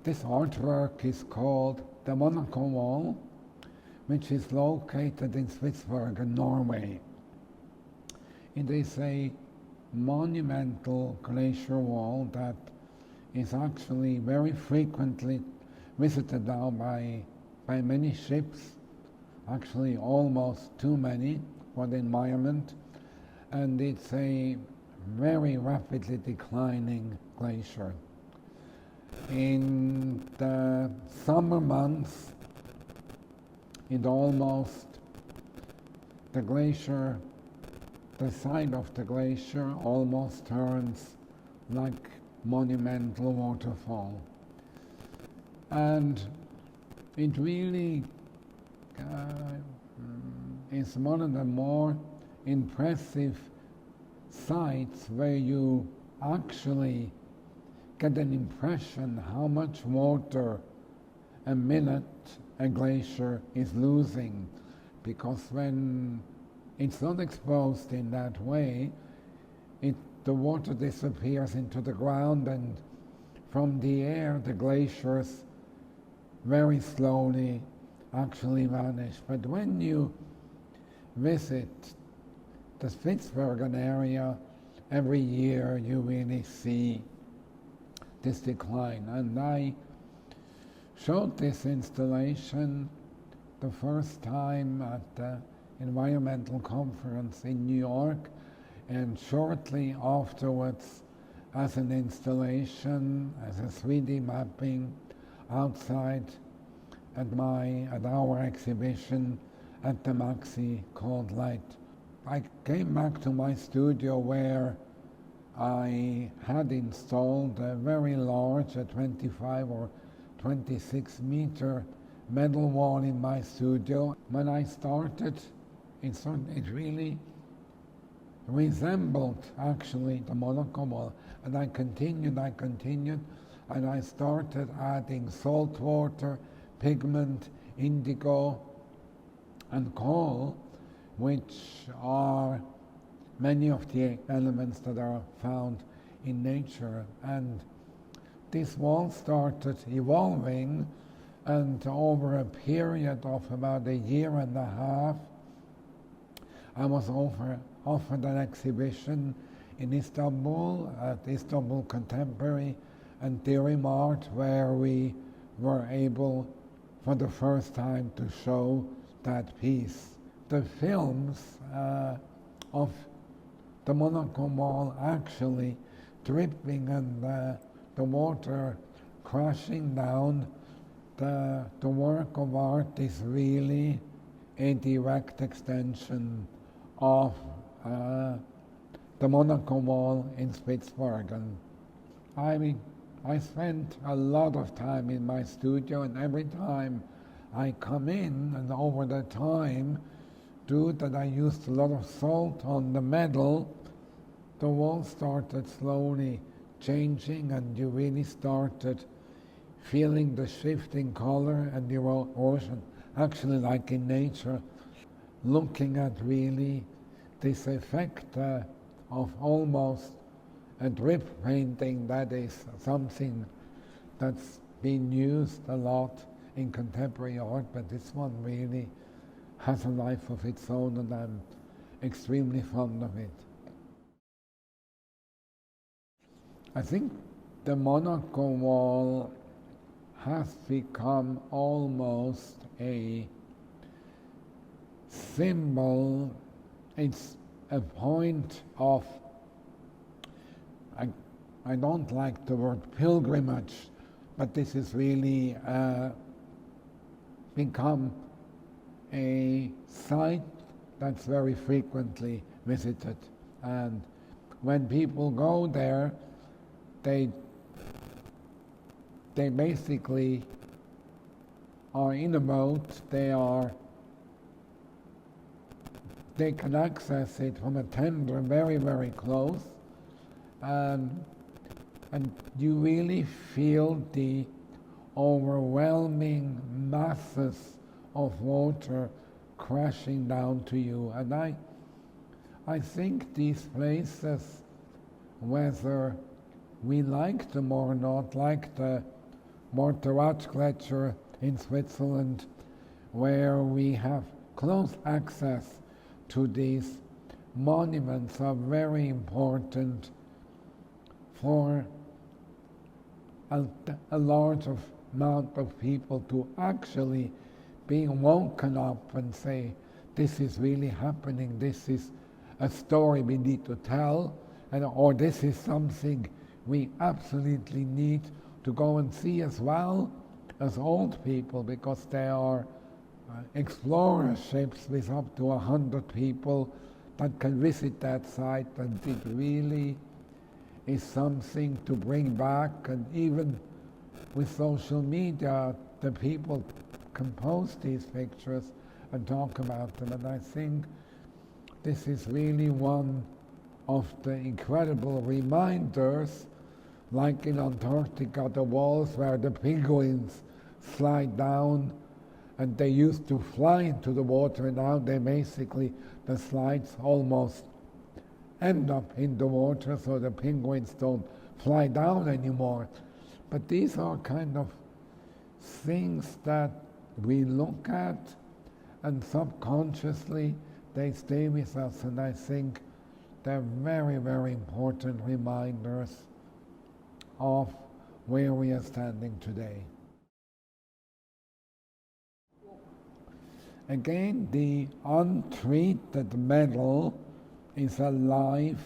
This artwork is called the Monaco Wall, which is located in Spitsbergen, Norway. It is a monumental glacier wall that is actually very frequently visited now by many ships, actually almost too many for the environment, and it's a very rapidly declining glacier. In the summer months, the side of the glacier almost turns like monumental waterfall. And it really is one of the more impressive sites where you actually get an impression how much water a minute a glacier is losing, because when it's not exposed in that way, the water disappears into the ground, and from the air the glaciers very slowly actually vanish. But when you visit the Spitsbergen area every year, you really see this decline. And I showed this installation the first time at the environmental conference in New York, and shortly afterwards as an installation, as a 3D mapping outside at our exhibition at the Maxi Cold Light. I came back to my studio where I had installed a very large, a 25 or 26 meter metal wall in my studio. When I started, it really resembled actually the Monaco Wall, and I continued, and I started adding salt water, pigment, indigo, and coal, which are many of the elements that are found in nature. And this wall started evolving, and over a period of about a year and a half, I was offered an exhibition in Istanbul at Istanbul Contemporary and Theory Mart, where we were able for the first time to show that piece. The films of the Monaco Wall actually dripping and the water crashing down, the work of art is really a direct extension of the Monaco Wall in Spitsbergen. I spent a lot of time in my studio, and every time I come in, and over the time, due that I used a lot of salt on the metal, the wall started slowly changing, and you really started feeling the shifting color and the erosion, actually like in nature, looking at really this effect of almost a drip painting. That is something that's been used a lot in contemporary art, but this one really has a life of its own, and I'm extremely fond of it. I think the Monaco Wall has become almost a symbol. It's a point of, I don't like the word pilgrimage, but this is really become a site that's very frequently visited. And when people go there, they basically are in a boat. They can access it from a tender very, very close, and you really feel the overwhelming masses of water crashing down to you. And I think these places, whether we like them or not, like the Morteratsch Glacier in Switzerland, where we have close access to these monuments are very important for a large amount of people to actually be woken up and say, this is really happening, this is a story we need to tell, or this is something we absolutely need to go and see as well as old people, because there are explorer ships with up to 100 people that can visit that site, and it really is something to bring back. And even with social media, the people can post these pictures and talk about them, and I think this is really one of the incredible reminders, like in Antarctica, the walls where the penguins slide down and they used to fly into the water, and now they basically, the slides almost end up in the water, so the penguins don't fly down anymore. But these are kind of things that we look at, and subconsciously they stay with us, and I think they're very, very important reminders of where we are standing today. Again, the untreated metal is a live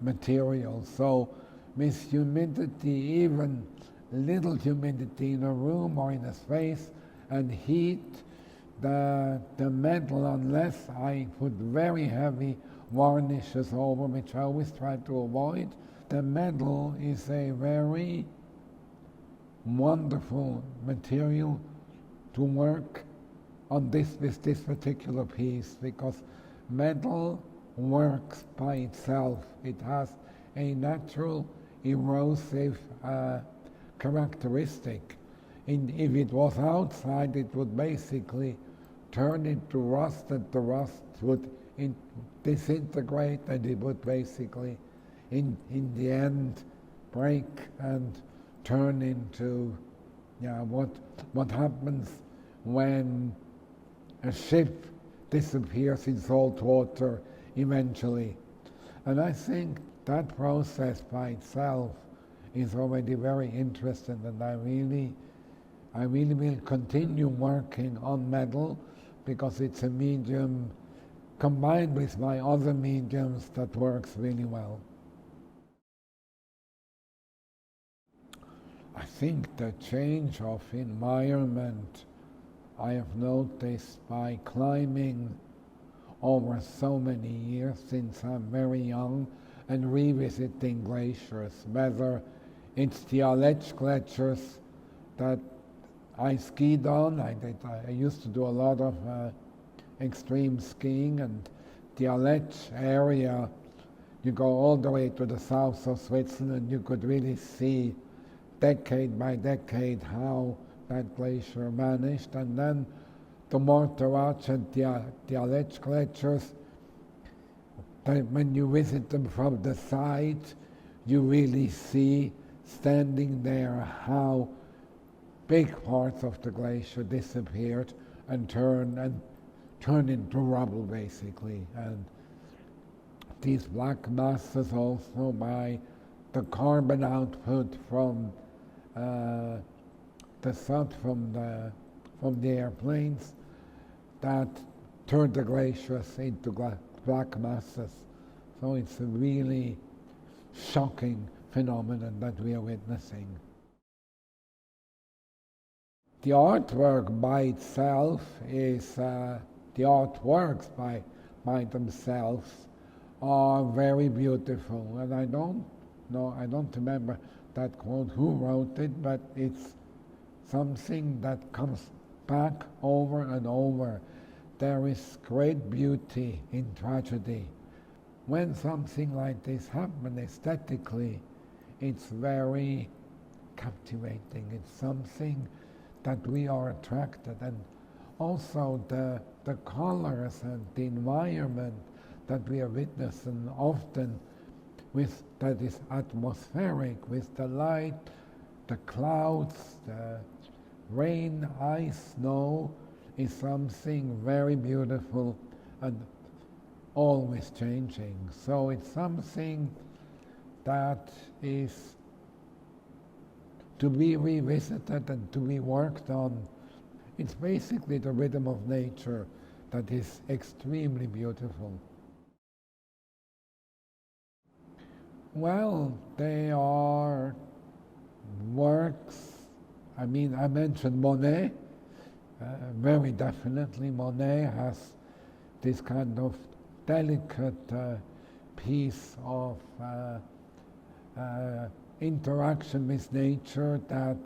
material, so with humidity, even little humidity in a room or in a space, and heat, the metal, unless I put very heavy varnishes over, which I always try to avoid, the metal is a very wonderful material to work on with this particular piece, because metal works by itself. It has a natural erosive characteristic. If it was outside, it would basically turn into rust, and the rust would disintegrate, and it would basically, in the end, break and turn into what happens when a ship disappears in salt water eventually. And I think that process by itself is already very interesting, and I really will continue working on metal, because it's a medium combined with my other mediums that works really well. I think the change of environment I have noticed by climbing over so many years since I'm very young and revisiting glaciers, whether it's the Aletsch glaciers that I skied on. I used to do a lot of extreme skiing, and the Aletsch area, you go all the way to the south of Switzerland, you could really see decade by decade how that glacier vanished. And then the Morteratsch and the Aletsch glaciers, when you visit them from the side, you really see standing there how big parts of the glacier disappeared and turned into rubble, basically. And these black masses also, by the carbon output from the sun from the airplanes, that turned the glaciers into black masses. So it's a really shocking phenomenon that we are witnessing. The artwork by itself is, the artworks by themselves are very beautiful, and I don't remember that quote who wrote it, but it's something that comes back over and over. There is great beauty in tragedy. When something like this happens aesthetically, it's very captivating. It's something that we are attracted, and also the colors and the environment that we are witnessing, often that is atmospheric, with the light the clouds, the rain, ice, snow is something very beautiful and always changing. So it's something that is to be revisited and to be worked on. It's basically the rhythm of nature that is extremely beautiful. Well, they are works. I mean, I mentioned Monet. Very definitely, Monet has this kind of delicate piece of interaction with nature that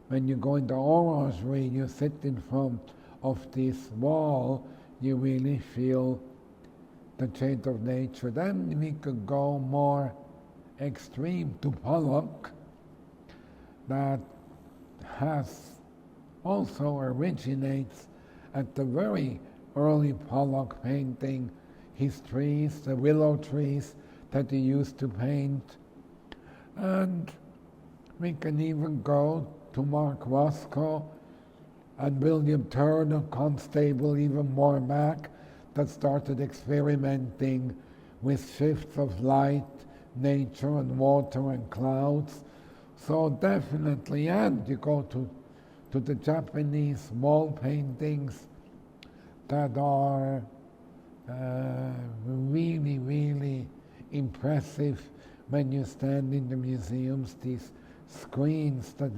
when you go in the orangery, you sit in front of this wall, you really feel the change of nature. Then we could go more extreme to Pollock, that also originates at the very early Pollock painting, his trees, the willow trees that he used to paint. And we can even go to Mark Roscoe and William Turner, Constable, even more back, that started experimenting with shifts of light, nature and water and clouds. So definitely, and you go to the Japanese wall paintings that are really, really impressive when you stand in the museums, these screens that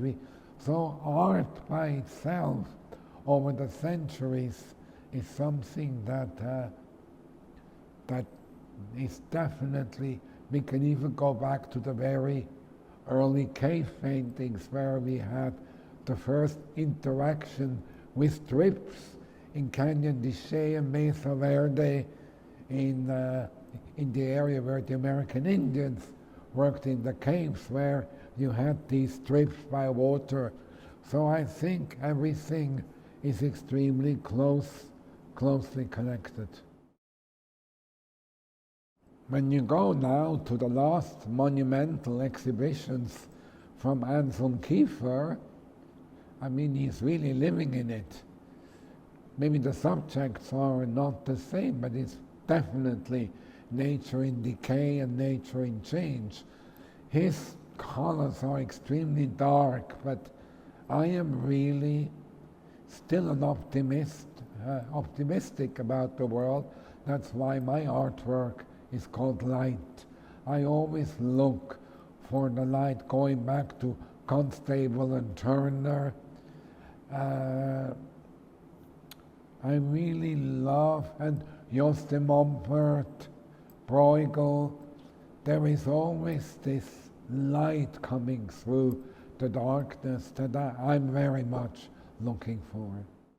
so art by itself over the centuries is something that is definitely, we can even go back to the very early cave paintings where we had the first interaction with drips in Canyon de Chelly and Mesa Verde in the area where the American Indians worked in the caves, where you had these drips by water. So I think everything is extremely closely connected. When you go now to the last monumental exhibitions from Anselm Kiefer, I mean, he's really living in it. Maybe the subjects are not the same, but it's definitely nature in decay and nature in change. His colors are extremely dark, but I am really still an optimistic about the world. That's why my artwork is called light. I always look for the light, going back to Constable and Turner. I really love, and Jos de Montfort, Bruegel, there is always this light coming through the darkness that I'm very much looking for.